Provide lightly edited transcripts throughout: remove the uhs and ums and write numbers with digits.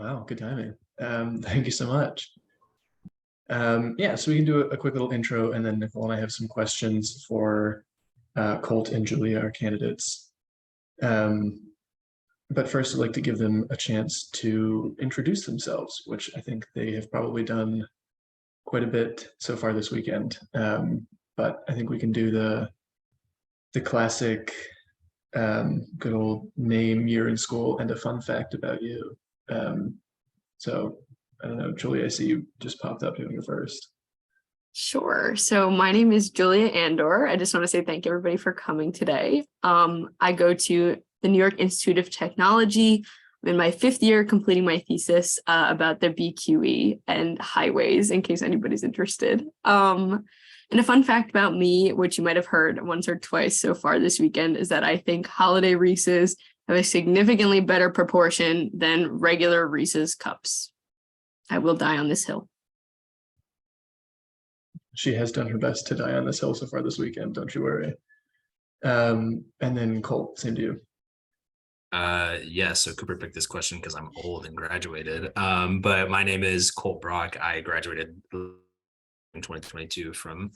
Wow, good timing. Thank you so much. Yeah, so we can do a quick little intro, and then Nicole and I have some questions for Colt and Julia, our candidates. Um, but first, I'd like to give them a chance to introduce themselves, which I think they have probably done quite a bit so far this weekend. But I think we can do the classic good old name, year in school, and a fun fact about you. Um, so I don't know, Julia, I see you just popped up. You want to go first? Sure. So my name is Julia Andor. I just want to say thank you everybody for coming today. I go to the New York Institute of Technology. I'm in my 5th year completing my thesis about the BQE and highways, in case anybody's interested. And a fun fact about me, which you might have heard once or twice so far this weekend, is that I think holiday Reese's have a significantly better proportion than regular Reese's cups. I will die on this hill. She has done her best to die on this hill so far this weekend, don't you worry. And then Colt, same to you. Yeah, so Cooper picked this question because I'm old and graduated. But my name is Colt Brock. I graduated in 2022 from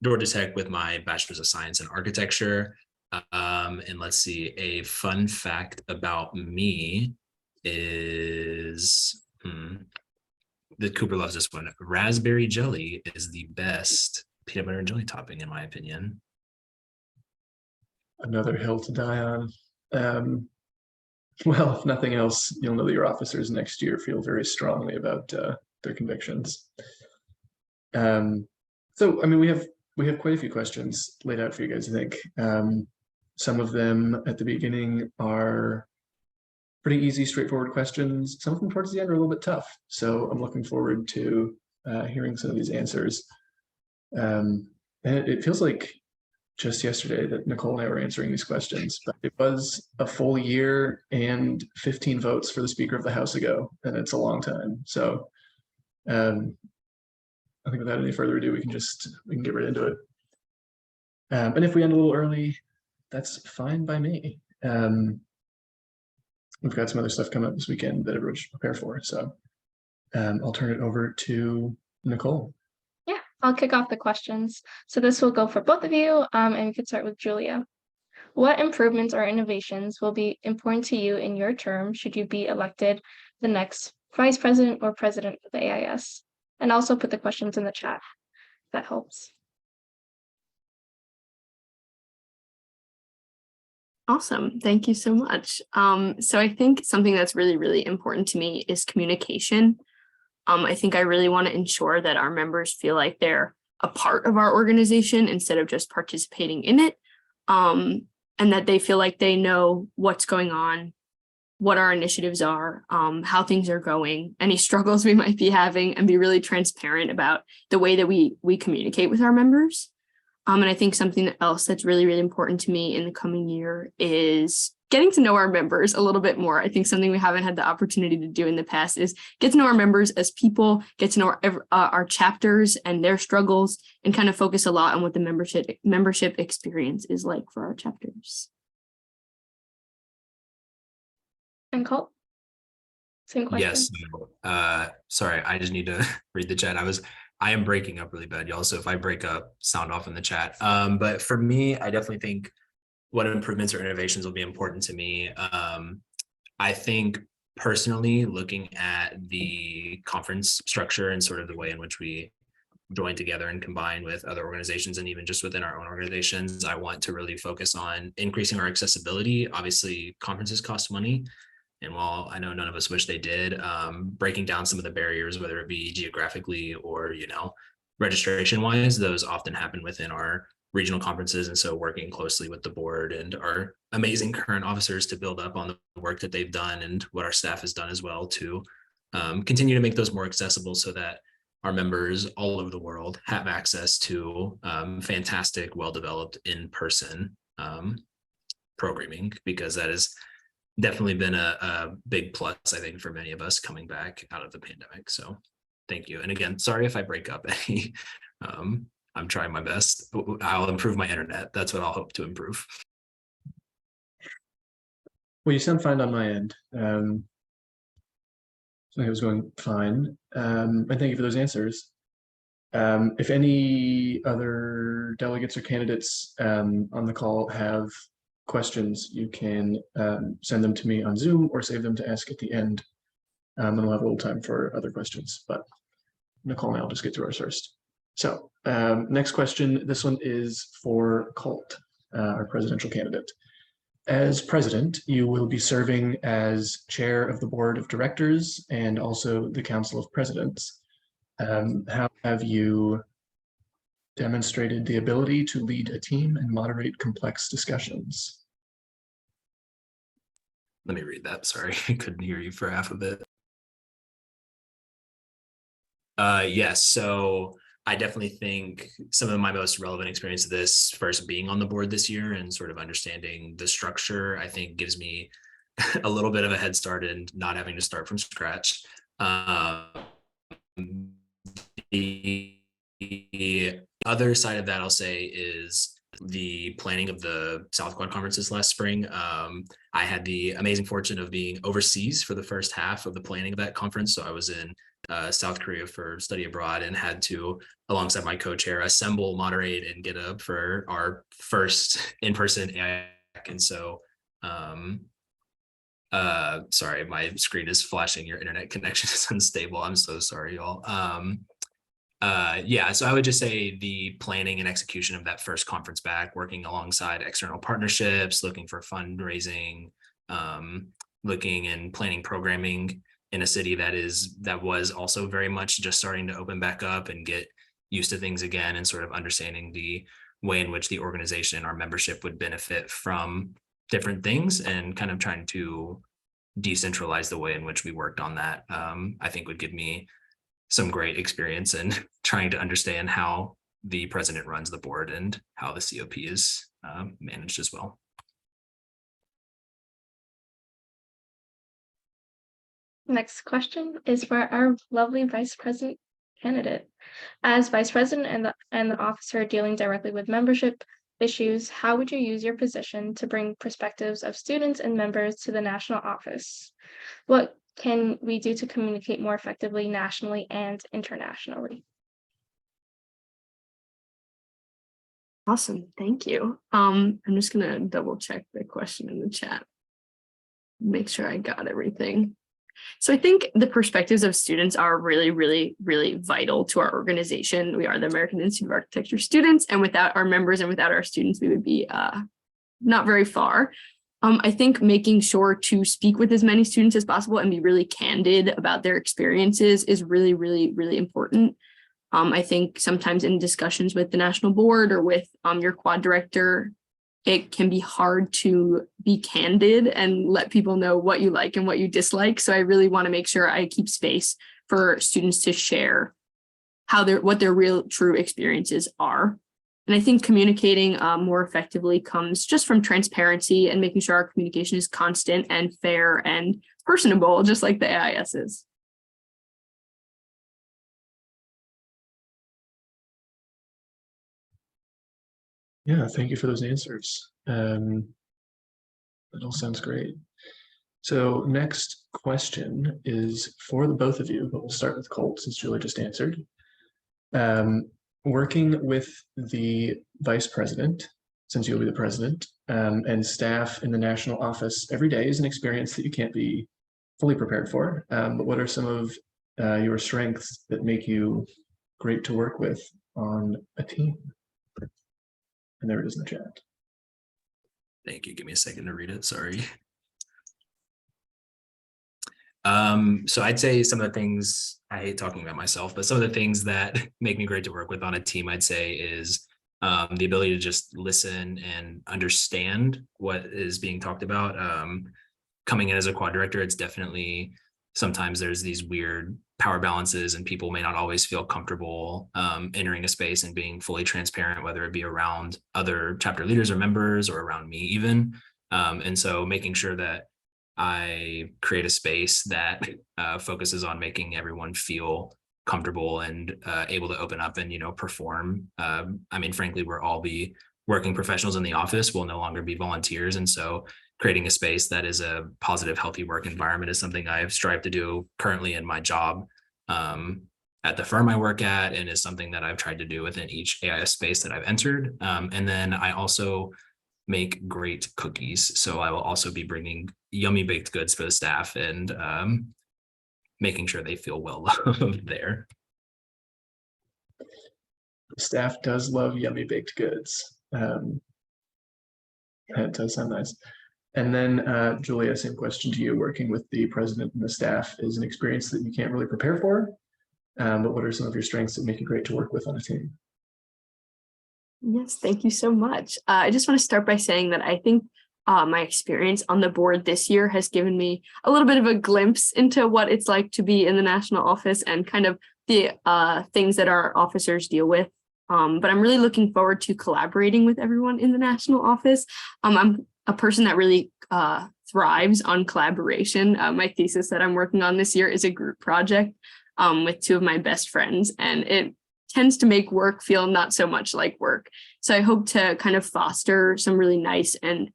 Georgia Tech with my Bachelor's of Science in Architecture. And let's see, a fun fact about me is that Cooper loves this one. Raspberry jelly is the best peanut butter and jelly topping, in my opinion. Another hill to die on. Well, if nothing else, you'll know that your officers next year feel very strongly about their convictions. So, I mean, we have quite a few questions laid out for you guys, I think. Some of them at the beginning are pretty easy, straightforward questions. Some of them towards the end are a little bit tough. So I'm looking forward to hearing some of these answers. And it feels like just yesterday that Nicole and I were answering these questions, but it was a full year and 15 votes for the Speaker of the House ago, and it's a long time. So I think without any further ado, we can get right into it. And if we end a little early, that's fine by me. We've got some other stuff coming up this weekend that everyone should prepare for. So I'll turn it over to Nicole. Yeah, I'll kick off the questions. So this will go for both of you, and we could start with Julia. What improvements or innovations will be important to you in your term should you be elected the next vice president or president of the AIS? And also put the questions in the chat, if that helps. Awesome. Thank you so much. So I think something that's really, really important to me is communication. I think I really want to ensure that our members feel like they're a part of our organization instead of just participating in it, and that they feel like they know what's going on, what our initiatives are, how things are going, any struggles we might be having, and be really transparent about the way that we communicate with our members. And I think something else that's really, really important to me in the coming year is getting to know our members a little bit more. I think something we haven't had the opportunity to do in the past is get to know our members as people, get to know our chapters and their struggles, and kind of focus a lot on what the membership experience is like for our chapters. And Colt? Same question. Yes. Sorry, I just need to read the chat. I am breaking up really bad, y'all. So if I break up, sound off in the chat. But for me, I definitely think what improvements or innovations will be important to me. I think personally, looking at the conference structure and sort of the way in which we join together and combine with other organizations, and even just within our own organizations, I want to really focus on increasing our accessibility. Obviously, conferences cost money. And while I know none of us wish they did, breaking down some of the barriers, whether it be geographically or, registration wise, those often happen within our regional conferences. And so working closely with the board and our amazing current officers to build up on the work that they've done and what our staff has done as well to continue to make those more accessible so that our members all over the world have access to fantastic, well-developed in-person programming, because that is definitely been a big plus, I think, for many of us coming back out of the pandemic. So thank you. And again, sorry if I break up any. I'm trying my best. I'll improve my internet. That's what I'll hope to improve. Well, you sound fine on my end. So I think it was going fine. And thank you for those answers. If any other delegates or candidates on the call have questions, you can send them to me on Zoom or save them to ask at the end. And we'll have a little time for other questions, but Nicole and I'll just get through ours first. So next question, this one is for Colt, our presidential candidate. As president, you will be serving as chair of the board of directors and also the council of presidents. How have you demonstrated the ability to lead a team and moderate complex discussions? Let me read that. Sorry, I couldn't hear you for half of it. Yes, so I definitely think some of my most relevant experience of this, first being on the board this year and sort of understanding the structure, I think gives me a little bit of a head start in not having to start from scratch. The other side of that I'll say is the planning of the South Quad conferences last spring. I had the amazing fortune of being overseas for the first half of the planning of that conference. So I was in South Korea for study abroad and had to, alongside my co-chair, assemble, moderate, and get up for our first in-person AIAC. And so, sorry, my screen is flashing. Your internet connection is unstable. I'm so sorry, y'all. Yeah, so I would just say the planning and execution of that first conference back, working alongside external partnerships, looking for fundraising, looking and planning programming in a city that was also very much just starting to open back up and get used to things again, and sort of understanding the way in which the organization and our membership would benefit from different things, and kind of trying to decentralize the way in which we worked on that, I think would give me some great experience in trying to understand how the president runs the board and how the COP is managed as well. Next question is for our lovely vice president candidate. As vice president and the officer dealing directly with membership issues, how would you use your position to bring perspectives of students and members to the national office? What can we do to communicate more effectively nationally and internationally? Awesome, thank you. I'm just gonna double check the question in the chat. Make sure I got everything. So I think the perspectives of students are really, really, really vital to our organization. We are the American Institute of Architecture students, and without our members and without our students, we would be not very far. I think making sure to speak with as many students as possible and be really candid about their experiences is really, really, really important. I think sometimes in discussions with the national board or with your quad director, it can be hard to be candid and let people know what you like and what you dislike. So I really want to make sure I keep space for students to share what their real true experiences are. And I think communicating more effectively comes just from transparency and making sure our communication is constant and fair and personable, just like the AIS is. Yeah, thank you for those answers. That all sounds great. So next question is for the both of you, but we'll start with Colt since Julie just answered. Working with the vice president, since you'll be the president, and staff in the national office every day is an experience that you can't be fully prepared for. But what are some of your strengths that make you great to work with on a team? And there it is in the chat. Thank you. Give me a second to read it. Sorry. So I'd say some of the things, I hate talking about myself, but some of the things that make me great to work with on a team, I'd say, is the ability to just listen and understand what is being talked about. Coming in as a quad director, it's definitely, sometimes there's these weird power balances and people may not always feel comfortable entering a space and being fully transparent, whether it be around other chapter leaders or members or around me even. And so making sure that I create a space that focuses on making everyone feel comfortable and able to open up and, perform. I mean, frankly, we'll all be working professionals in the office. We'll no longer be volunteers. And so creating a space that is a positive, healthy work environment is something I've strived to do currently in my job at the firm I work at, and is something that I've tried to do within each AIS space that I've entered. And then I also make great cookies. So I will also be bringing yummy baked goods for the staff and making sure they feel well loved there. Staff does love yummy baked goods. That does sound nice. And then Julia, same question to you. Working with the president and the staff is an experience that you can't really prepare for. But what are some of your strengths that make it great to work with on a team? Yes, thank you so much. I just want to start by saying that I think my experience on the board this year has given me a little bit of a glimpse into what it's like to be in the national office and kind of the things that our officers deal with. But I'm really looking forward to collaborating with everyone in the national office. I'm a person that really thrives on collaboration. My thesis that I'm working on this year is a group project with two of my best friends, and it tends to make work feel not so much like work. So I hope to kind of foster some really nice and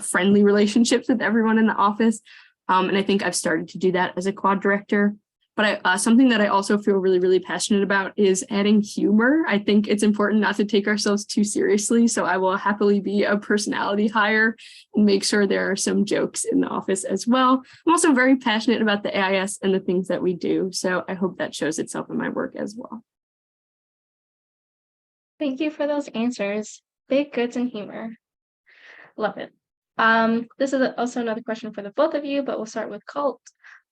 friendly relationships with everyone in the office. And I think I've started to do that as a quad director. But something that I also feel really, really passionate about is adding humor. I think it's important not to take ourselves too seriously. So I will happily be a personality hire and make sure there are some jokes in the office as well. I'm also very passionate about the AIS and the things that we do. So I hope that shows itself in my work as well. Thank you for those answers. Baked goods and humor. Love it. This is also another question for the both of you, but we'll start with Colt.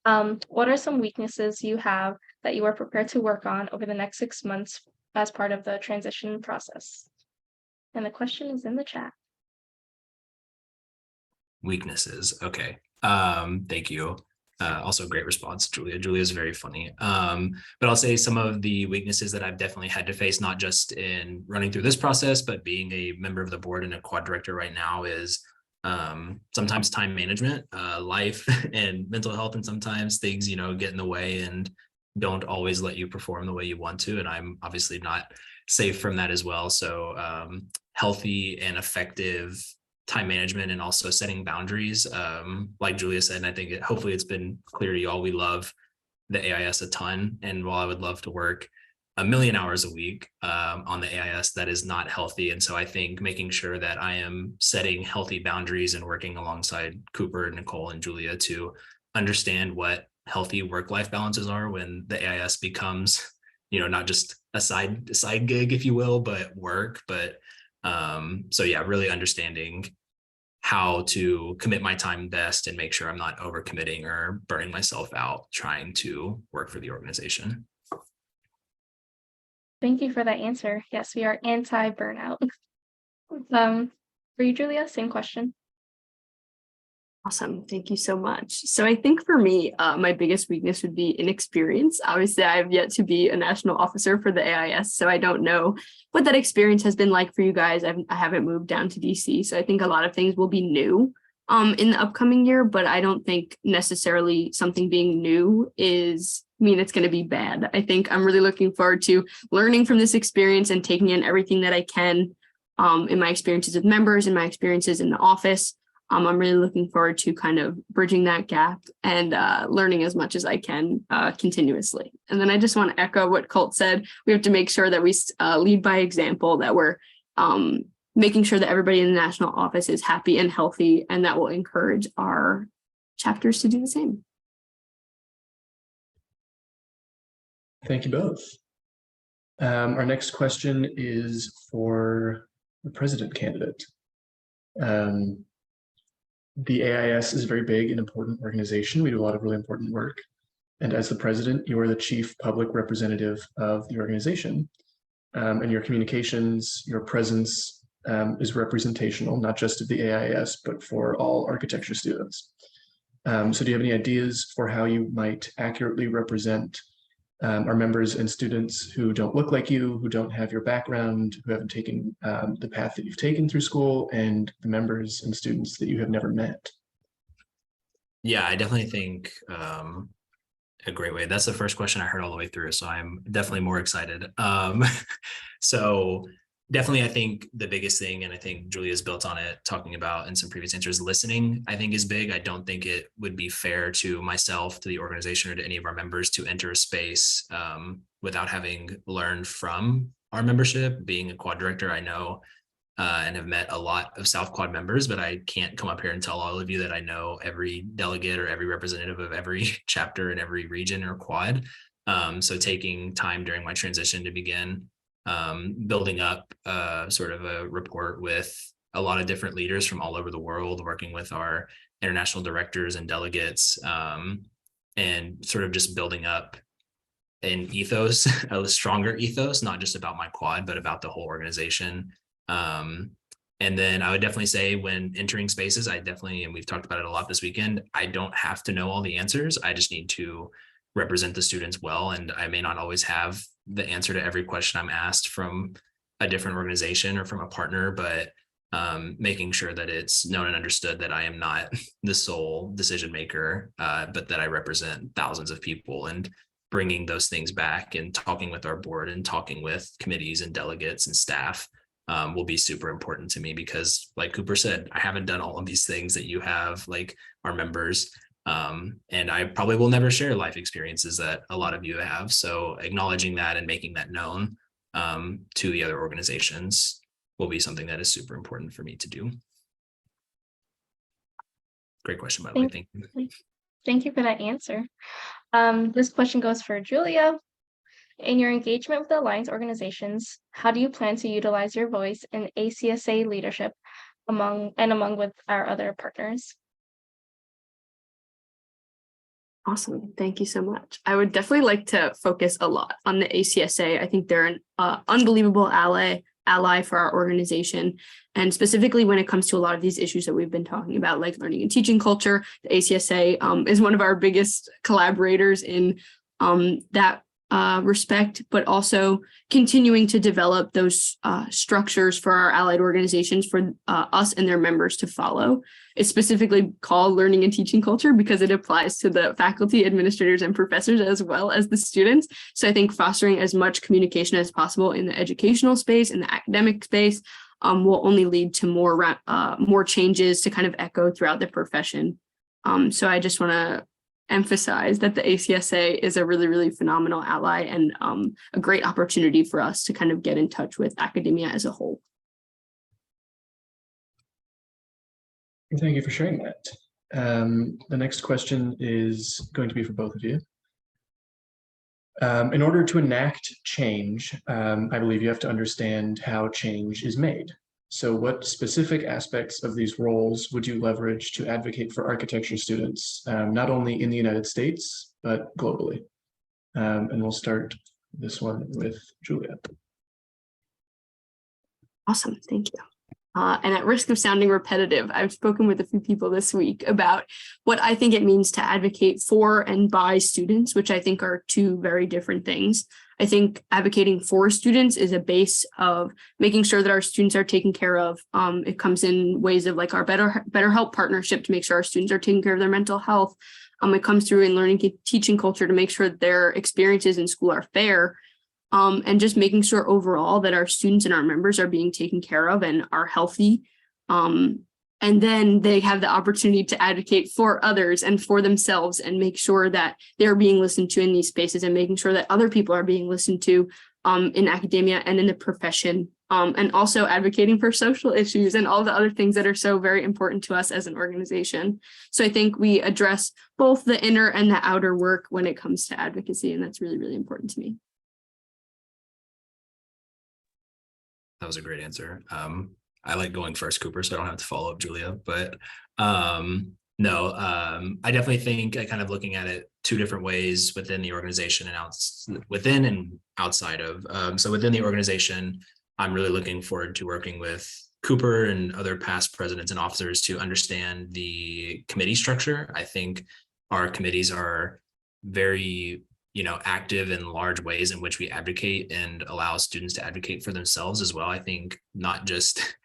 What are some weaknesses you have that you are prepared to work on over the next 6 months as part of the transition process? And the question is in the chat. Weaknesses. Okay. Thank you. Also great response, Julia. Julia is very funny. But I'll say some of the weaknesses that I've definitely had to face, not just in running through this process, but being a member of the board and a quad director right now, is sometimes time management, life and mental health, and sometimes things, get in the way and don't always let you perform the way you want to. And I'm obviously not safe from that as well. So healthy and effective time management, and also setting boundaries. Like Julia said, and I think hopefully it's been clear to you all, we love the AIS a ton. And while I would love to work 1 million hours a week on the AIS, that is not healthy. And so I think making sure that I am setting healthy boundaries and working alongside Cooper, Nicole, and Julia to understand what healthy work-life balances are when the AIS becomes, not just a side gig, if you will, but work. But so yeah, really understanding how to commit my time best and make sure I'm not overcommitting or burning myself out trying to work for the organization. Thank you for that answer. Yes, we are anti-burnout. For you, Julia, same question. Awesome. Thank you so much. So I think for me, my biggest weakness would be inexperience. Obviously, I have yet to be a national officer for the AIS, so I don't know what that experience has been like for you guys. I haven't moved down to DC, so I think a lot of things will be new in the upcoming year, but I don't think necessarily something being new mean it's going to be bad. I think I'm really looking forward to learning from this experience and taking in everything that I can in my experiences with members and my experiences in the office. I'm really looking forward to kind of bridging that gap and learning as much as I can continuously. And then I just want to echo what Colt said. We have to make sure that we lead by example, that we're making sure that everybody in the national office is happy and healthy, and that will encourage our chapters to do the same. Thank you both. Our next question is for the president candidate. The AIS is a very big and important organization. We do a lot of really important work. And as the president, you are the chief public representative of the organization. And your communications, your presence is representational, not just of the AIS, but for all architecture students. So do you have any ideas for how you might accurately represent our members and students who don't look like you, who don't have your background, who haven't taken the path that you've taken through school, and the members and students that you have never met? Yeah, I definitely think a great way. That's the first question I heard all the way through, so I'm definitely more excited. So definitely, I think the biggest thing, and I think Julia's built on it, talking about in some previous answers, listening, I think is big. I don't think it would be fair to myself, to the organization, or to any of our members to enter a space without having learned from our membership. Being a quad director, I know and have met a lot of South Quad members, but I can't come up here and tell all of you that I know every delegate or every representative of every chapter in every region or quad. So taking time during my transition to begin building up sort of a rapport with a lot of different leaders from all over the world, working with our international directors and delegates, and sort of just building up an ethos, a stronger ethos, not just about my quad, but about the whole organization. And then I would definitely say when entering spaces, I definitely, and we've talked about it a lot this weekend, I don't have to know all the answers. I just need to represent the students well. And I may not always have the answer to every question I'm asked from a different organization or from a partner, but making sure that it's known and understood that I am not the sole decision maker, but that I represent thousands of people, and bringing those things back and talking with our board and talking with committees and delegates and staff will be super important to me, because like Cooper said, I haven't done all of these things that you have, like our members. And I probably will never share life experiences that a lot of you have. So acknowledging that and making that known to the other organizations will be something that is super important for me to do. Great question, by the way. Thank you. Thank you for that answer. This question goes for Julia. In your engagement with the Alliance organizations, how do you plan to utilize your voice in ACSA leadership among with our other partners? Awesome. Thank you so much. I would definitely like to focus a lot on the ACSA. I think they're an unbelievable ally for our organization. And specifically when it comes to a lot of these issues that we've been talking about, like learning and teaching culture, the ACSA is one of our biggest collaborators in that respect, but also continuing to develop those structures for our allied organizations for us and their members to follow. It's specifically called learning and teaching culture because it applies to the faculty, administrators, and professors as well as the students. So I think fostering as much communication as possible in the educational space, in the academic space, will only lead to more changes to kind of echo throughout the profession. So I just want to emphasize that the ACSA is a really, really phenomenal ally and a great opportunity for us to kind of get in touch with academia as a whole. Thank you for sharing that. The next question is going to be for both of you. In order to enact change, I believe you have to understand how change is made. So what specific aspects of these roles would you leverage to advocate for architecture students, not only in the United States, but globally? And we'll start this one with Julia. Awesome, thank you. And at risk of sounding repetitive, I've spoken with a few people this week about what I think it means to advocate for and by students, which I think are two very different things. I think advocating for students is a base of making sure that our students are taken care of. It comes in ways of like our BetterHelp partnership to make sure our students are taking care of their mental health. It comes through in learning and teaching culture to make sure that their experiences in school are fair. And just making sure overall that our students and our members are being taken care of and are healthy. And then they have the opportunity to advocate for others and for themselves and make sure that they're being listened to in these spaces and making sure that other people are being listened to in academia and in the profession. And also advocating for social issues and all the other things that are so very important to us as an organization. So I think we address both the inner and the outer work when it comes to advocacy, and that's really, really important to me. That was a great answer. I like going first, Cooper, so I don't have to follow up Julia, but no, I definitely think I kind of looking at it two different ways within the organization and within and outside of. So within the organization, I'm really looking forward to working with Cooper and other past presidents and officers to understand the committee structure. I think our committees are very active in large ways in which we advocate and allow students to advocate for themselves as well. I think not just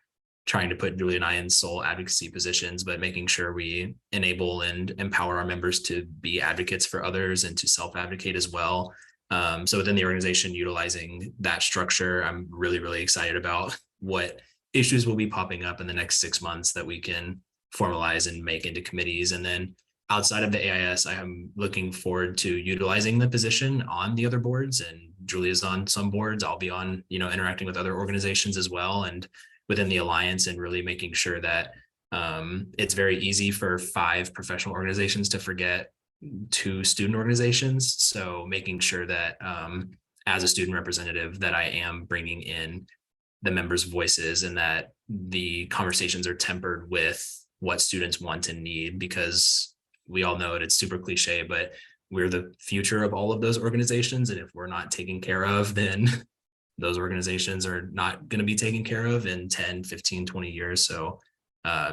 trying to put Julia and I in sole advocacy positions, but making sure we enable and empower our members to be advocates for others and to self-advocate as well. So within the organization, utilizing that structure, I'm really, really excited about what issues will be popping up in the next 6 months that we can formalize and make into committees. And then outside of the AIS, I am looking forward to utilizing the position on the other boards, and Julia's on some boards. I'll be on, interacting with other organizations as well, and within the Alliance, and really making sure that it's very easy for 5 professional organizations to forget 2 student organizations. So making sure that as a student representative, that I am bringing in the members' voices, and that the conversations are tempered with what students want and need, because we all know it, it's super cliche, but we're the future of all of those organizations. And if we're not taken care of, then those organizations are not going to be taken care of in 10, 15, 20 years. So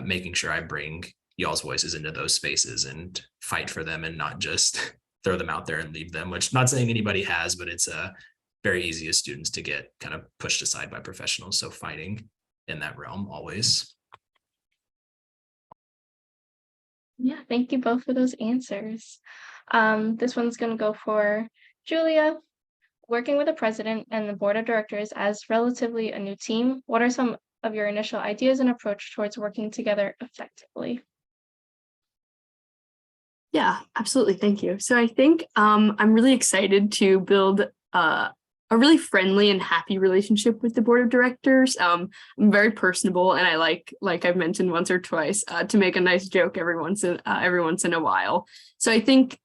making sure I bring y'all's voices into those spaces and fight for them, and not just throw them out there and leave them, which not saying anybody has, but it's very easy as students to get kind of pushed aside by professionals. So fighting in that realm always. Yeah, thank you both for those answers. This one's going to go for Julia. Working with the president and the board of directors as relatively a new team, what are some of your initial ideas and approach towards working together effectively? Yeah, absolutely. Thank you. So I think I'm really excited to build a really friendly and happy relationship with the board of directors. I'm very personable, and I like I've mentioned once or twice, to make a nice joke every once in a while. So I think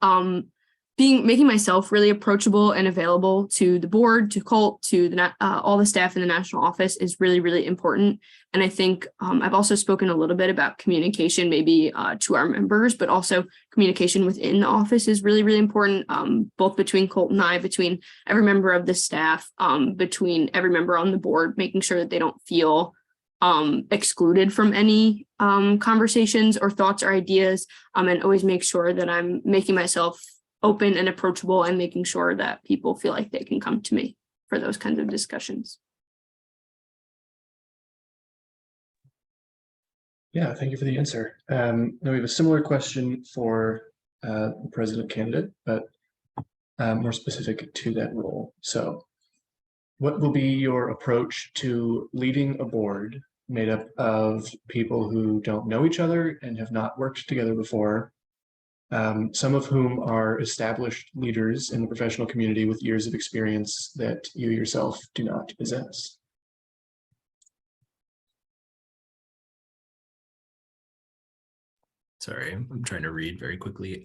making myself really approachable and available to the board, to Colt, to the all the staff in the national office is really, really important. And I think I've also spoken a little bit about communication, maybe to our members, but also communication within the office is really, really important, both between Colt and I, between every member of the staff, between every member on the board, making sure that they don't feel excluded from any conversations or thoughts or ideas, and always make sure that I'm making myself open and approachable, and making sure that people feel like they can come to me for those kinds of discussions. Yeah, thank you for the answer. Now we have a similar question for the president candidate, but more specific to that role. So what will be your approach to leading a board made up of people who don't know each other and have not worked together before, some of whom are established leaders in the professional community with years of experience that you yourself do not possess? Sorry, I'm trying to read very quickly.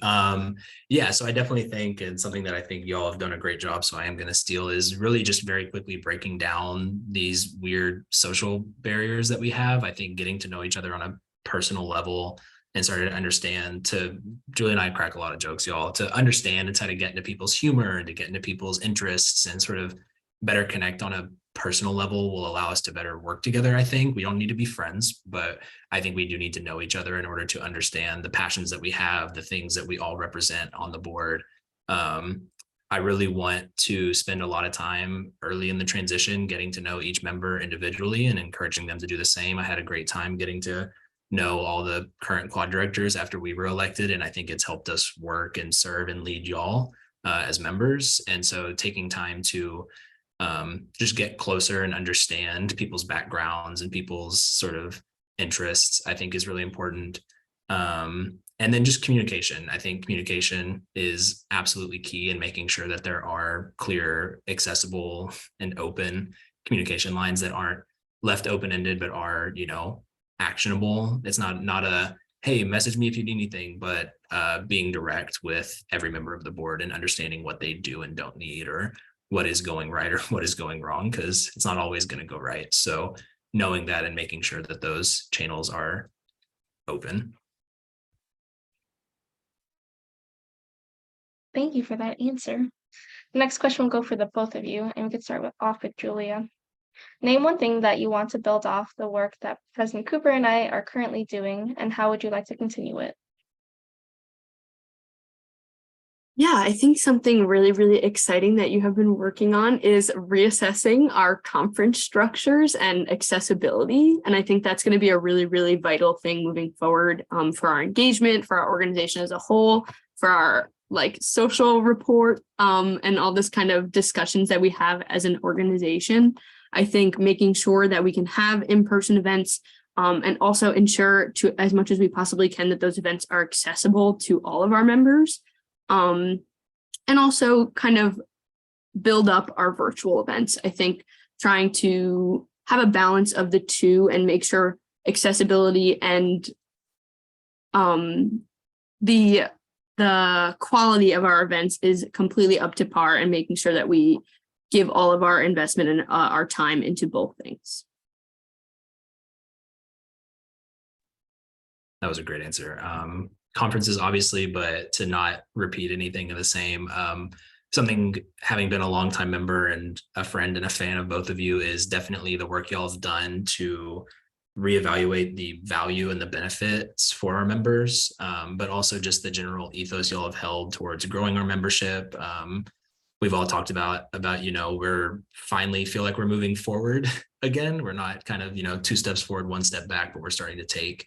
Yeah, so I definitely think, and something that I think y'all have done a great job, so I am going to steal, is really just very quickly breaking down these weird social barriers that we have. I think getting to know each other on a personal level and started to understand, Julie and I crack a lot of jokes, y'all, to understand and try to get into people's humor and to get into people's interests and sort of better connect on a personal level will allow us to better work together. I think we don't need to be friends, but I think we do need to know each other in order to understand the passions that we have, the things that we all represent on the board. I really want to spend a lot of time early in the transition getting to know each member individually and encouraging them to do the same. I had a great time getting to know all the current quad directors after we were elected, and I think it's helped us work and serve and lead y'all as members. And so taking time to just get closer and understand people's backgrounds and people's sort of interests, I think is really important. And then just communication. I think communication is absolutely key in making sure that there are clear, accessible, and open communication lines that aren't left open-ended, but are, actionable. It's not a, hey, message me if you need anything, but being direct with every member of the board and understanding what they do and don't need, or what is going right or what is going wrong, because it's not always going to go right. So knowing that and making sure that those channels are open. Thank you for that answer. The next question will go for the both of you, and we could start off with Julia. Name one thing that you want to build off the work that President Cooper and I are currently doing, and how would you like to continue it? Yeah, I think something really, really exciting that you have been working on is reassessing our conference structures and accessibility. And I think that's going to be a really, really vital thing moving forward for our engagement, for our organization as a whole, for our like social report and all this kind of discussions that we have as an organization. I think making sure that we can have in-person events and also ensure to as much as we possibly can that those events are accessible to all of our members. And also kind of build up our virtual events. I think trying to have a balance of the two and make sure accessibility and the quality of our events is completely up to par, and making sure that we give all of our investment and our time into both things. That was a great answer. Conferences, obviously, but to not repeat anything of the same. Something, having been a longtime member and a friend and a fan of both of you, is definitely the work y'all have done to reevaluate the value and the benefits for our members, but also just the general ethos y'all have held towards growing our membership. We've all talked about, we're finally feel like we're moving forward again. We're not kind of, 2 steps forward, 1 step back, but we're starting to take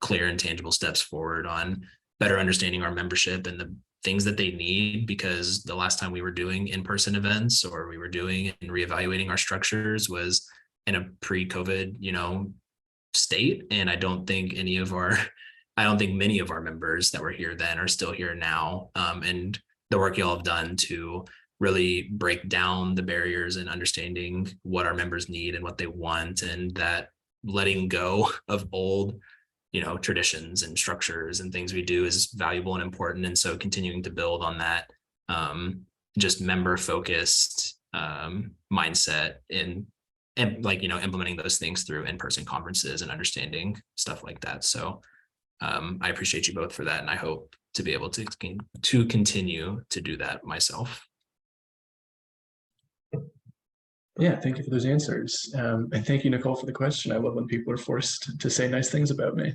clear and tangible steps forward on better understanding our membership and the things that they need, because the last time we were doing in-person events, or we were doing and reevaluating our structures, was in a pre-COVID, state. And I don't think many of our members that were here then are still here now. And the work y'all have done to really break down the barriers and understanding what our members need and what they want, and that letting go of old traditions and structures and things we do is valuable and important. And so continuing to build on that just member focused mindset and implementing those things through in-person conferences and understanding stuff like that. So I appreciate you both for that, and I hope to be able to continue to do that myself. Yeah, thank you for those answers. And thank you, Nicole, for the question. I love when people are forced to say nice things about me.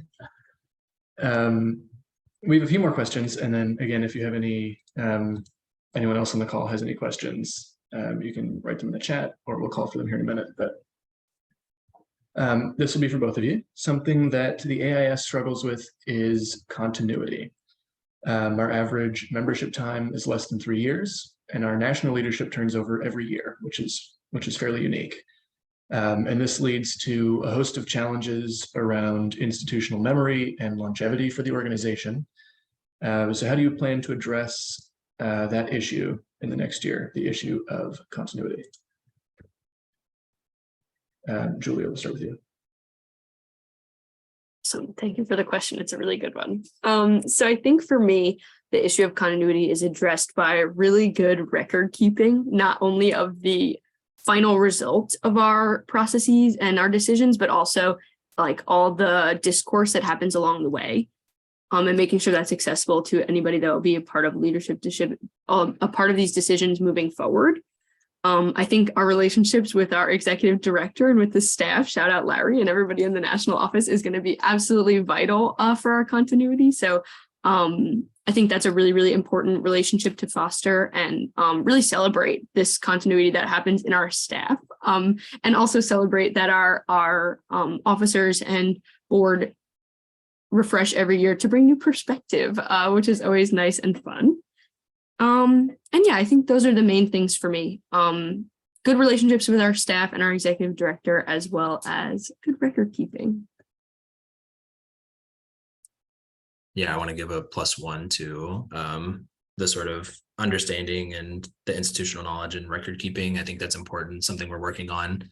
We have a few more questions. And then again, if you have anyone else on the call has any questions, you can write them in the chat, or we'll call for them here in a minute. But this will be for both of you. Something that the AIS struggles with is continuity. Our average membership time is less than 3 years, and our national leadership turns over every year, which is fairly unique. And this leads to a host of challenges around institutional memory and longevity for the organization. So how do you plan to address that issue in the next year, the issue of continuity? Julia, we'll start with you. So thank you for the question. It's a really good one. So I think for me, the issue of continuity is addressed by really good record keeping, not only of the final result of our processes and our decisions, but also like all the discourse that happens along the way, and making sure that's accessible to anybody that will be a part of leadership, a part of these decisions moving forward. I think our relationships with our executive director and with the staff, shout out Larry and everybody in the national office, is going to be absolutely vital for our continuity. So I think that's a really, really important relationship to foster, and really celebrate this continuity that happens in our staff, and also celebrate that our officers and board refresh every year to bring new perspective, which is always nice and fun. And yeah, I think those are the main things for me. Good relationships with our staff and our executive director, as well as good record keeping. Yeah, I want to give a +1 to the sort of understanding and the institutional knowledge and record keeping. I think that's important. Something we're working on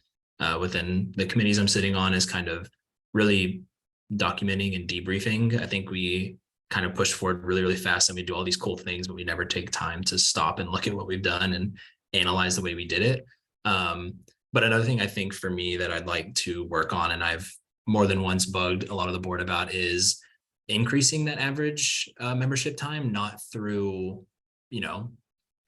within the committees I'm sitting on is kind of really documenting and debriefing. I think we kind of push forward really, really fast, and we do all these cool things, but we never take time to stop and look at what we've done and analyze the way we did it. But another thing I think for me that I'd like to work on, and I've more than once bugged a lot of the board about, is increasing that average membership time, not through,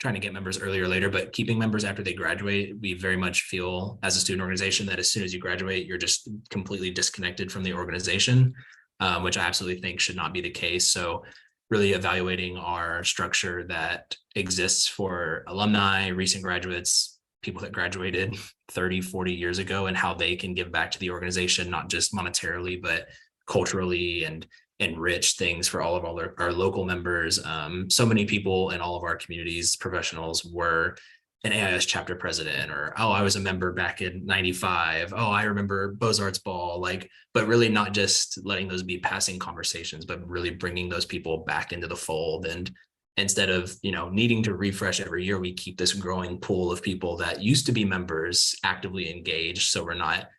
trying to get members earlier or later, but keeping members after they graduate. We very much feel as a student organization that as soon as you graduate, you're just completely disconnected from the organization, which I absolutely think should not be the case. So really evaluating our structure that exists for alumni, recent graduates, people that graduated 30, 40 years ago, and how they can give back to the organization, not just monetarily, but culturally and enrich things for all of our local members. So many people in all of our communities, professionals, were an AIS chapter president, or, oh, I was a member back in 95. Oh, I remember Beaux-Arts Ball, like, but really not just letting those be passing conversations, but really bringing those people back into the fold. And instead of, needing to refresh every year, we keep this growing pool of people that used to be members actively engaged. So we're not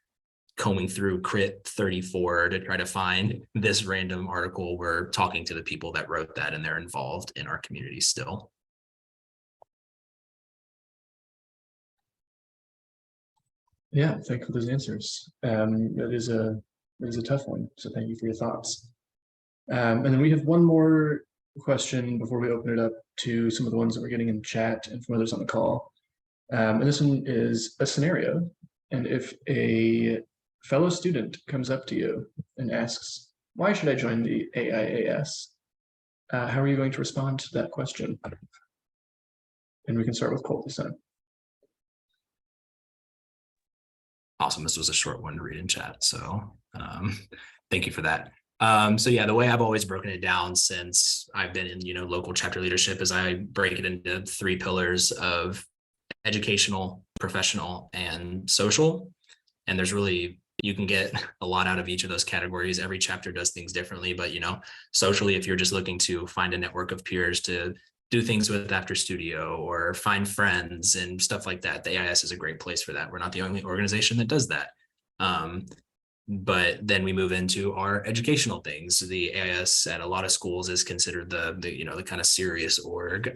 combing through Crit 34 to try to find this random article. We're talking to the people that wrote that, and they're involved in our community still. Yeah, thank you for those answers. That is a tough one. So thank you for your thoughts. And then we have one more question before we open it up to some of the ones that we're getting in chat and from others on the call. And this one is a scenario. And if a fellow student comes up to you and asks, why should I join the AIAS? How are you going to respond to that question? And we can start with Colt this time. Awesome. This was a short one to read in chat. So thank you for that. So yeah, the way I've always broken it down since I've been in, local chapter leadership is I break it into 3 pillars of educational, professional, and social. And there's really, you can get a lot out of each of those categories. Every chapter does things differently, but socially, if you're just looking to find a network of peers to do things with after studio or find friends and stuff like that, the AIS is a great place for that. We're not the only organization that does that. But then we move into our educational things. The AIS at a lot of schools is considered the kind of serious org,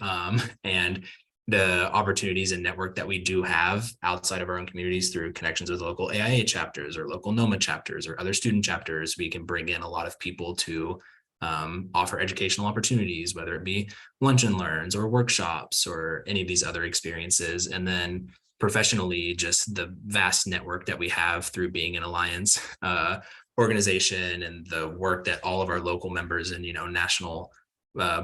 and the opportunities and network that we do have outside of our own communities through connections with local AIA chapters or local NOMA chapters or other student chapters. We can bring in a lot of people to offer educational opportunities, whether it be lunch and learns or workshops or any of these other experiences. And then professionally, just the vast network that we have through being an Alliance organization and the work that all of our local members and national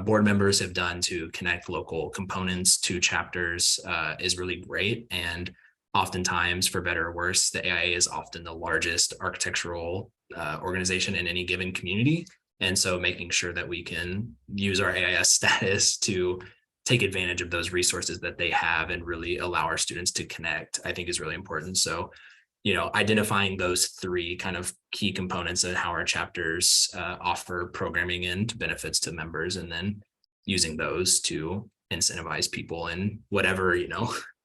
board members have done to connect local components to chapters is really great. And oftentimes, for better or worse, the AIA is often the largest architectural organization in any given community. And so making sure that we can use our AIS status to take advantage of those resources that they have and really allow our students to connect, I think is really important. So, identifying those 3 kind of key components of how our chapters offer programming and benefits to members, and then using those to incentivize people in whatever,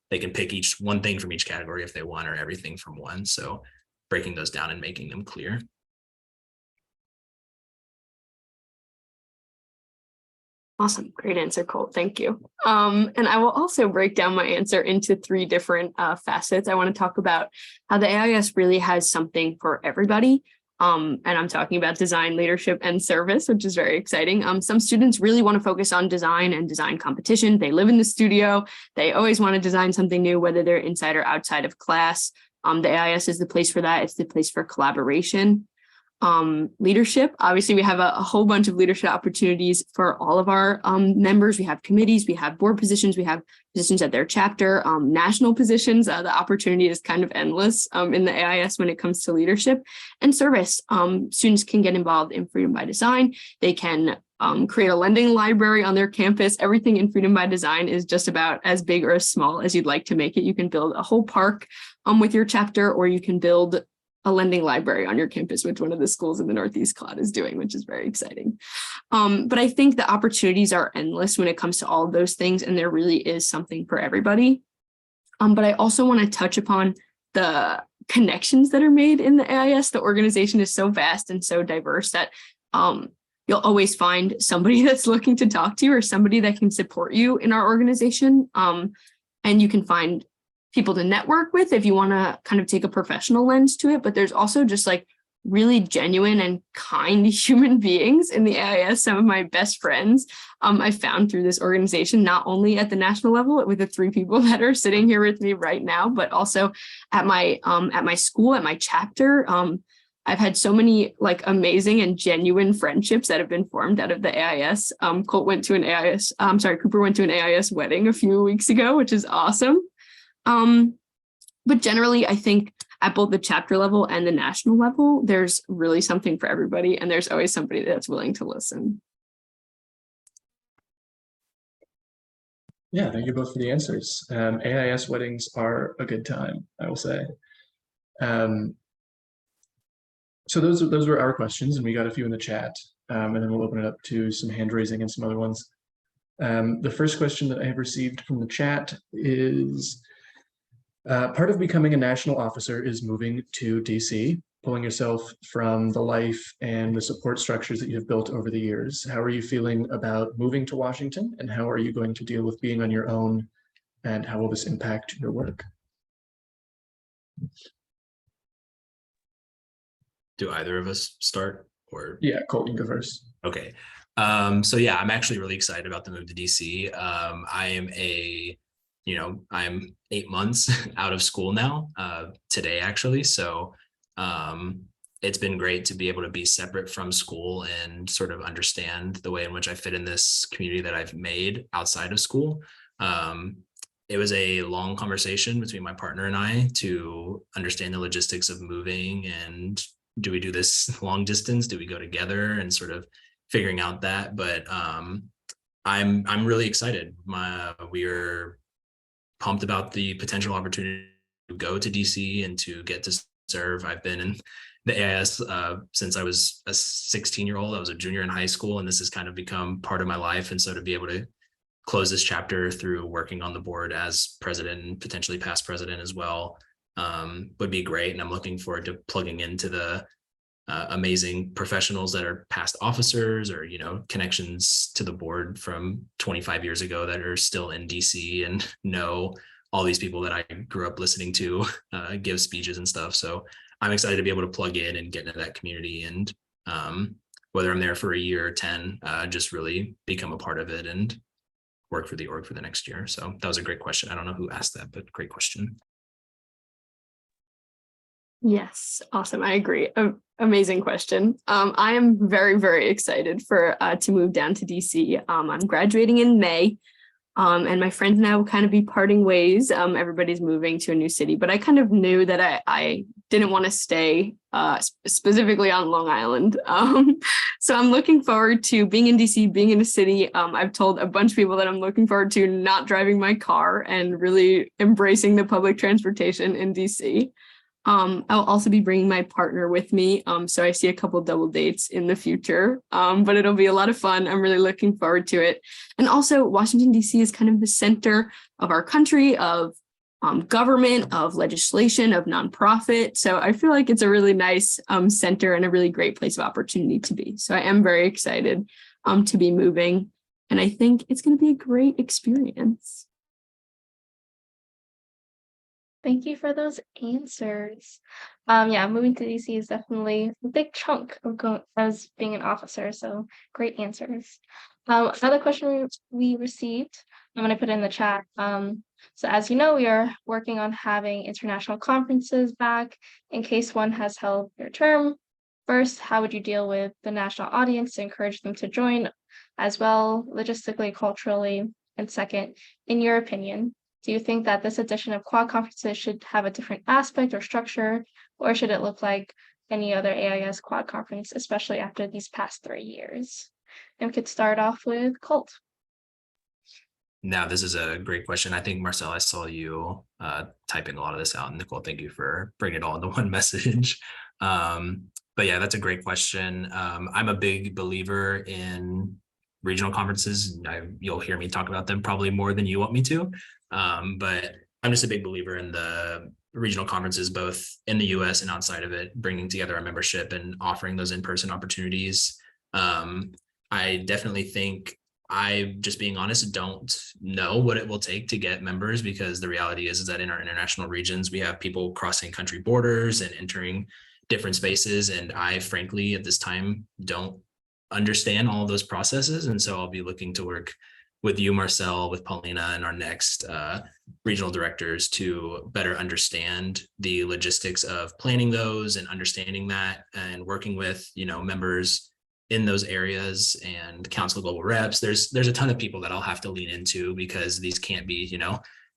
they can pick one thing from each category if they want, or everything from one. So breaking those down and making them clear. Awesome. Great answer, Colt. Thank you. And I will also break down my answer into 3 different facets. I want to talk about how the AIS really has something for everybody. And I'm talking about design, leadership, and service, which is very exciting. Some students really want to focus on design and design competition. They live in the studio. They always want to design something new, whether they're inside or outside of class. The AIS is the place for that. It's the place for collaboration. Leadership. Obviously, we have a whole bunch of leadership opportunities for all of our members. We have committees, we have board positions, we have positions at their chapter, national positions. The opportunity is kind of endless in the AIS when it comes to leadership and service. Students can get involved in Freedom by Design. They can create a lending library on their campus. Everything in Freedom by Design is just about as big or as small as you'd like to make it. You can build a whole park with your chapter, or you can build a lending library on your campus, which one of the schools in the Northeast Cloud is doing, which is very exciting. But I think the opportunities are endless when it comes to all of those things, and there really is something for everybody. But I also want to touch upon the connections that are made in the AIS. The organization is so vast and so diverse that you'll always find somebody that's looking to talk to you or somebody that can support you in our organization. And you can find people to network with if you want to kind of take a professional lens to it, but there's also just like really genuine and kind human beings in the AIS. Some of my best friends I found through this organization, not only at the national level with the 3 people that are sitting here with me right now, but also at my school, at my chapter. I've had so many like amazing and genuine friendships that have been formed out of the AIS. Cooper went to an AIS wedding a few weeks ago, which is awesome. But generally, I think at both the chapter level and the national level, there's really something for everybody, and there's always somebody that's willing to listen. Yeah, thank you both for the answers. AIS weddings are a good time, I will say. So those were our questions, and we got a few in the chat, and then we'll open it up to some hand raising and some other ones. The first question that I have received from the chat is, part of becoming a national officer is moving to DC, pulling yourself from the life and the support structures that you have built over the years. How are you feeling about moving to Washington, and how are you going to deal with being on your own, and how will this impact your work? Do either of us start, or? Yeah, Colt, you go first. Okay. So yeah, I'm actually really excited about the move to DC. I'm 8 months out of school now, today actually. So it's been great to be able to be separate from school and sort of understand the way in which I fit in this community that I've made outside of school. It was a long conversation between my partner and I to understand the logistics of moving, and do we do this long distance? Do we go together, and sort of figuring out that. But I'm really excited. We're pumped about the potential opportunity to go to DC and to get to serve. I've been in the AIS since I was a 16-year-old. I was a junior in high school, and this has kind of become part of my life. And so to be able to close this chapter through working on the board as president and potentially past president as well would be great. And I'm looking forward to plugging into the amazing professionals that are past officers, or, connections to the board from 25 years ago that are still in DC and know all these people that I grew up listening to give speeches and stuff. So I'm excited to be able to plug in and get into that community, and whether I'm there for a year or 10, just really become a part of it and work for the org for the next year. So that was a great question. I don't know who asked that, but great question. Yes, awesome. I agree. Amazing question. I am very, very excited for to move down to DC. I'm graduating in May, and my friends and I will kind of be parting ways. Everybody's moving to a new city, but I kind of knew that I didn't want to stay specifically on Long Island. So I'm looking forward to being in DC, being in a city. I've told a bunch of people that I'm looking forward to not driving my car and really embracing the public transportation in DC. I'll also be bringing my partner with me. So I see a couple double dates in the future, but it'll be a lot of fun. I'm really looking forward to it. And also Washington, DC is kind of the center of our country, of government, of legislation, of nonprofit. So I feel like it's a really nice center and a really great place of opportunity to be. So I am very excited to be moving. And I think it's going to be a great experience. Thank you for those answers. Yeah, moving to DC is definitely a big chunk of going as being an officer. So great answers. Another question we received, I'm going to put it in the chat. So as you know, we are working on having international conferences back in case one has held your term. First, how would you deal with the national audience to encourage them to join as well, logistically, culturally? And second, in your opinion, do you think that this edition of Quad conferences should have a different aspect or structure, or should it look like any other AIS Quad conference, especially after these past 3 years? And we could start off with Colt. Now, this is a great question. I think, Marcel, I saw you typing a lot of this out. Nicole, thank you for bringing it all into one message. But yeah, that's a great question. I'm a big believer in regional conferences. You'll hear me talk about them probably more than you want me to. But I'm just a big believer in the regional conferences, both in the US and outside of it, bringing together our membership and offering those in-person opportunities. I definitely think, I, just being honest, don't know what it will take to get members, because the reality is that in our international regions, we have people crossing country borders and entering different spaces. And I frankly, at this time, don't understand all of those processes. And so I'll be looking to work with you, Marcel, with Paulina, and our next regional directors to better understand the logistics of planning those and understanding that, and working with, members in those areas and council global reps. There's a ton of people that I'll have to lean into, because these can't be,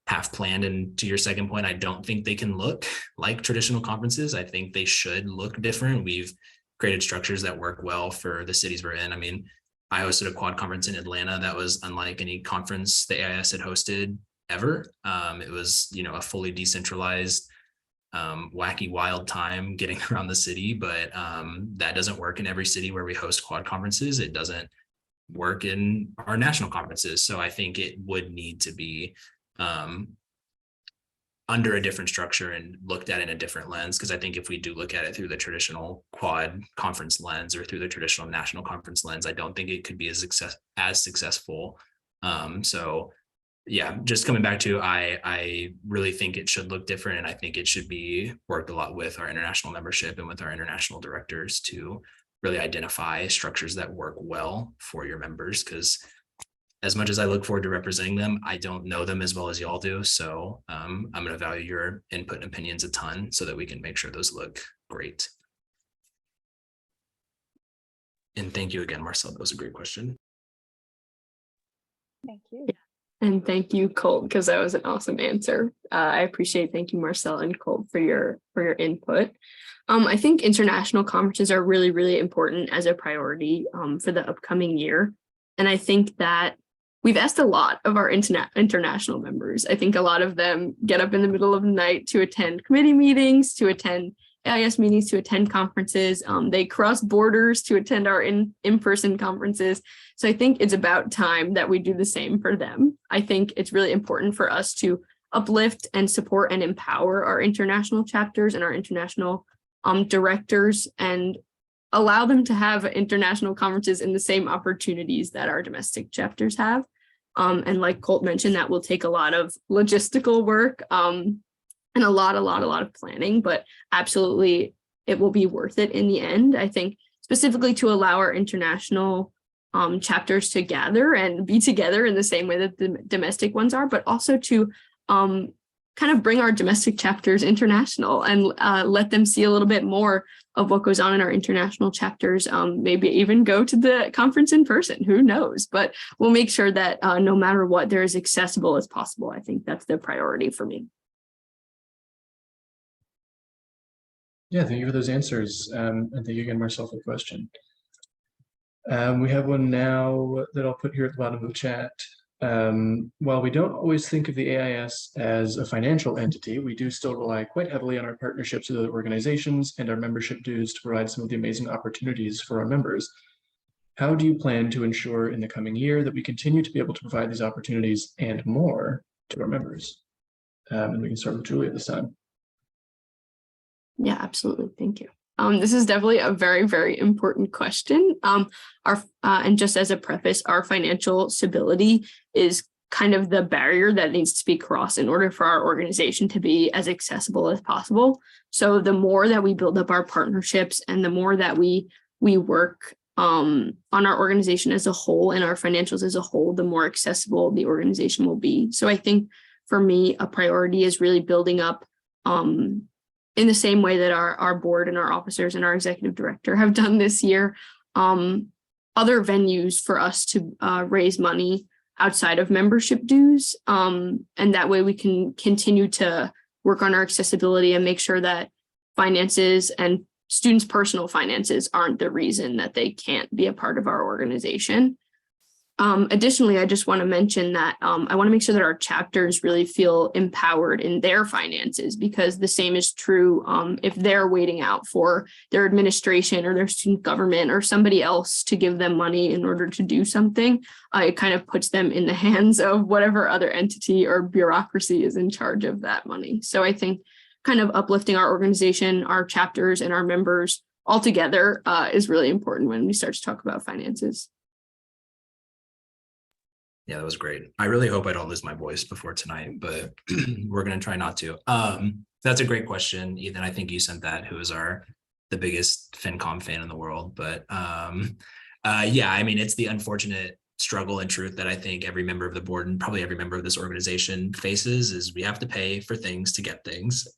half planned. And to your second point, I don't think they can look like traditional conferences. I think they should look different. We've created structures that work well for the cities we're in. I mean, I hosted a quad conference in Atlanta that was unlike any conference the AIS had hosted ever. It was, a fully decentralized, wacky, wild time getting around the city, but that doesn't work in every city where we host quad conferences. It doesn't work in our national conferences. So I think it would need to be under a different structure and looked at in a different lens. Because I think if we do look at it through the traditional quad conference lens or through the traditional national conference lens, I don't think it could be as successful. So yeah, just coming back to, I really think it should look different. And I think it should be worked a lot with our international membership and with our international directors to really identify structures that work well for your members. Because as much as I look forward to representing them, I don't know them as well as y'all do. So I'm going to value your input and opinions a ton so that we can make sure those look great. And thank you again, Marcel. That was a great question. Thank you. And thank you, Colt, because that was an awesome answer. I appreciate. Thank you, Marcel and Colt, for your input. I think international conferences are really, really important as a priority for the upcoming year. And I think that we've asked a lot of our international members. I think a lot of them get up in the middle of the night to attend committee meetings, to attend AIS meetings, to attend conferences. They cross borders to attend our in-person conferences. So I think it's about time that we do the same for them. I think it's really important for us to uplift and support and empower our international chapters and our international directors and allow them to have international conferences in the same opportunities that our domestic chapters have. And like Colt mentioned, that will take a lot of logistical work and a lot of planning, but absolutely it will be worth it in the end. I think specifically to allow our international chapters to gather and be together in the same way that the domestic ones are, but also to kind of bring our domestic chapters international and let them see a little bit more of what goes on in our international chapters, maybe even go to the conference in person, who knows, but we'll make sure that no matter what, they're as accessible as possible. I think that's the priority for me. Yeah, thank you for those answers. And thank you again, Marcel, for the question. We have one now that I'll put here at the bottom of the chat. While we don't always think of the AIS as a financial entity, we do still rely quite heavily on our partnerships with other organizations and our membership dues to provide some of the amazing opportunities for our members. How do you plan to ensure in the coming year that we continue to be able to provide these opportunities and more to our members? And we can start with Julia this time. Yeah, absolutely. Thank you. This is definitely a very, very important question. And just as a preface, our financial stability is kind of the barrier that needs to be crossed in order for our organization to be as accessible as possible. So the more that we build up our partnerships and the more that we work on our organization as a whole and our financials as a whole, the more accessible the organization will be. So I think for me, a priority is really building up in the same way that our board and our officers and our executive director have done this year, other venues for us to raise money outside of membership dues. And that way we can continue to work on our accessibility and make sure that finances and students' personal finances aren't the reason that they can't be a part of our organization. Additionally, I just want to mention that I want to make sure that our chapters really feel empowered in their finances, because the same is true if they're waiting out for their administration or their student government or somebody else to give them money in order to do something. It kind of puts them in the hands of whatever other entity or bureaucracy is in charge of that money. So I think kind of uplifting our organization, our chapters, and our members all together is really important when we start to talk about finances. Yeah, that was great. I really hope I don't lose my voice before tonight, but we're going to try not to. That's a great question, Ethan. I think you sent that, who is the biggest FinCom fan in the world. But yeah, I mean, it's the unfortunate struggle and truth that I think every member of the board and probably every member of this organization faces is we have to pay for things to get things.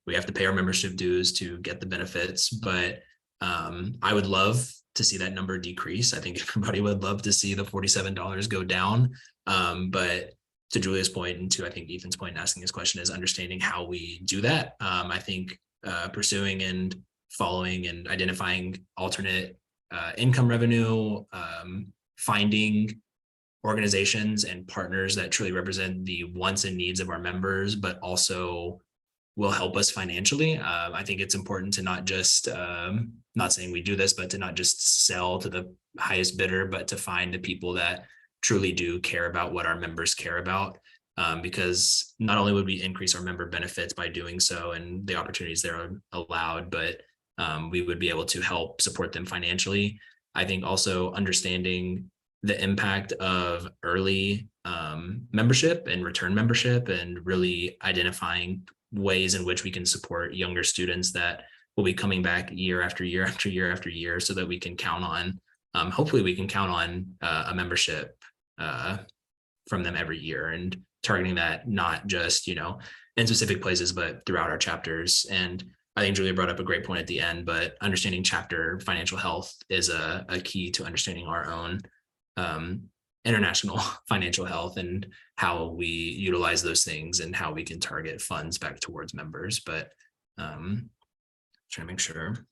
We have to pay our membership dues to get the benefits, but I would love to see that number decrease. I think everybody would love to see the $47 go down. But to Julia's point and to I think Ethan's point in asking his question is understanding how we do that. I think pursuing and following and identifying alternate income revenue, finding organizations and partners that truly represent the wants and needs of our members, but also will help us financially. I think it's important to not just, not saying we do this, but to not just sell to the highest bidder, but to find the people that truly do care about what our members care about. Because not only would we increase our member benefits by doing so and the opportunities that are allowed, but we would be able to help support them financially. I think also understanding the impact of early membership and return membership and really identifying ways in which we can support younger students that will be coming back year after year after year after year so that we can count on, hopefully we can count on a membership from them every year and targeting that not just, in specific places, but throughout our chapters. And I think Julia brought up a great point at the end, but understanding chapter financial health is a key to understanding our own international financial health and how we utilize those things and how we can target funds back towards members. But trying to make sure.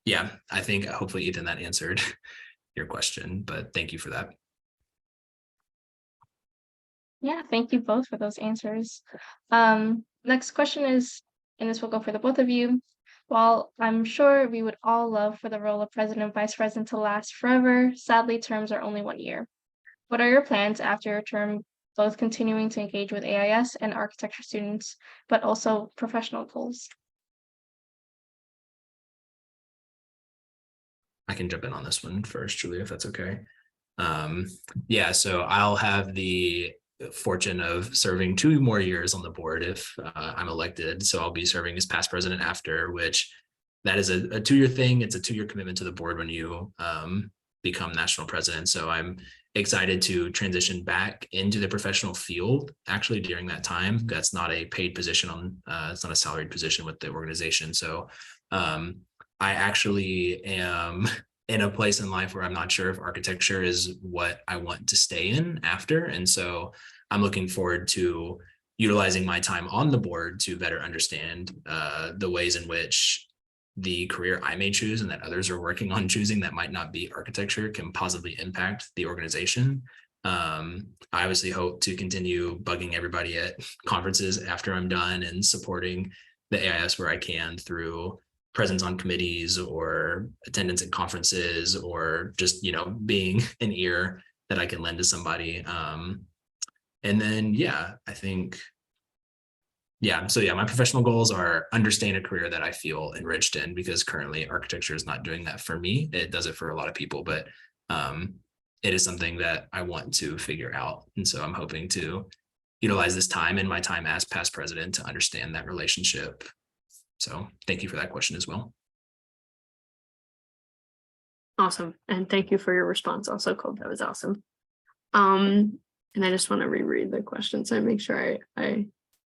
Yeah, I think hopefully Ethan, that answered your question, but thank you for that. Yeah, thank you both for those answers. Next question is, and this will go for the both of you. While I'm sure we would all love for the role of president and vice president to last forever, sadly, terms are only 1 year. What are your plans after your term, both continuing to engage with AIS and architecture students, but also professional goals? I can jump in on this one first, Julia, if that's okay. Yeah, so I'll have the fortune of serving 2 more years on the board if I'm elected. So I'll be serving as past president after, which that is a 2-year thing. It's a 2-year commitment to the board when you become national president. So I'm excited to transition back into the professional field actually during that time. That's not a paid position it's not a salaried position with the organization. So I actually am in a place in life where I'm not sure if architecture is what I want to stay in after. And so I'm looking forward to utilizing my time on the board to better understand the ways in which the career I may choose and that others are working on choosing that might not be architecture can positively impact the organization. I obviously hope to continue bugging everybody at conferences after I'm done and supporting the AIS where I can through presence on committees or attendance at conferences or just, being an ear that I can lend to somebody. And then, I think, my professional goals are understand a career that I feel enriched in, because currently architecture is not doing that for me. It does it for a lot of people, but it is something that I want to figure out. And so I'm hoping to utilize this time and my time as past president to understand that relationship. So thank you for that question as well. Awesome. And thank you for your response also, Cole. That was awesome. And I just want to reread the question so I make sure I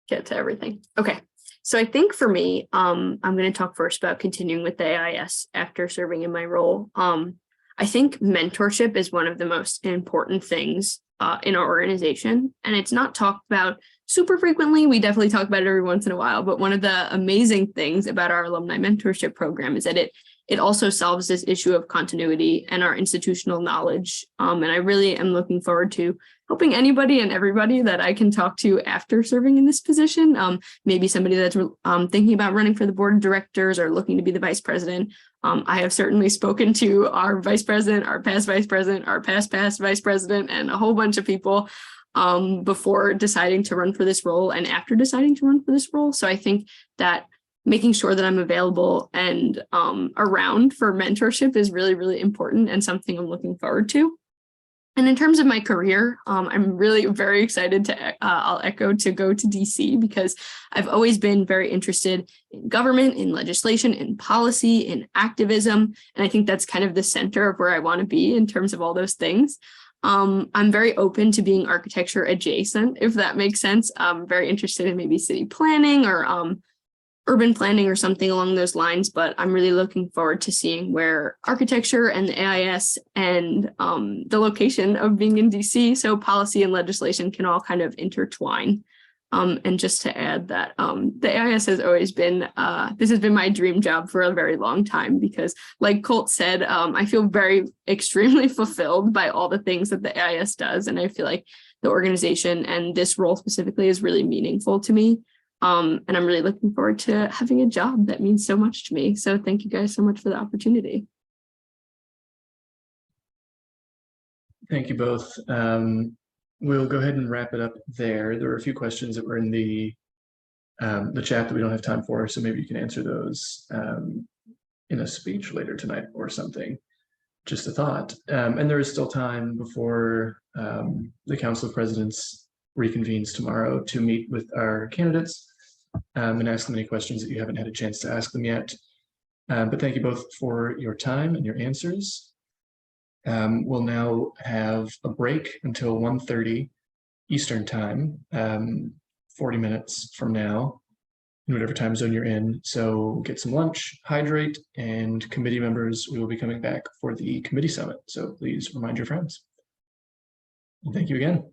get to everything. Okay. So I think for me, I'm going to talk first about continuing with the AIS after serving in my role. I think mentorship is one of the most important things in our organization, and it's not talked about super frequently. We definitely talk about it every once in a while, but one of the amazing things about our alumni mentorship program is that it also solves this issue of continuity and our institutional knowledge. And I really am looking forward to helping anybody and everybody that I can talk to after serving in this position. Maybe somebody that's thinking about running for the board of directors or looking to be the vice president. I have certainly spoken to our vice president, our past vice president, our past vice president, and a whole bunch of people before deciding to run for this role and after deciding to run for this role. So I think that making sure that I'm available and around for mentorship is really, really important and something I'm looking forward to. And in terms of my career, I'm really very excited I'll echo to go to DC because I've always been very interested in government, in legislation, in policy, in activism. And I think that's kind of the center of where I want to be in terms of all those things. I'm very open to being architecture adjacent, if that makes sense. I'm very interested in maybe city planning or urban planning or something along those lines, but I'm really looking forward to seeing where architecture and the AIS and the location of being in DC, so policy and legislation can all kind of intertwine. And just to add that the AIS has always been, this has been my dream job for a very long time because like Colt said, I feel very extremely fulfilled by all the things that the AIS does. And I feel like the organization and this role specifically is really meaningful to me. And I'm really looking forward to having a job that means so much to me. So thank you guys so much for the opportunity. Thank you both. We'll go ahead and wrap it up there. There were a few questions that were in the chat that we don't have time for, so maybe you can answer those in a speech later tonight or something. Just a thought. And there is still time before the Council of Presidents reconvenes tomorrow to meet with our candidates and ask them any questions that you haven't had a chance to ask them yet. But thank you both for your time and your answers. We'll now have a break until 1:30 Eastern time, 40 minutes from now, in whatever time zone you're in. So get some lunch, hydrate, and committee members, we will be coming back for the committee summit. So please remind your friends. And thank you again.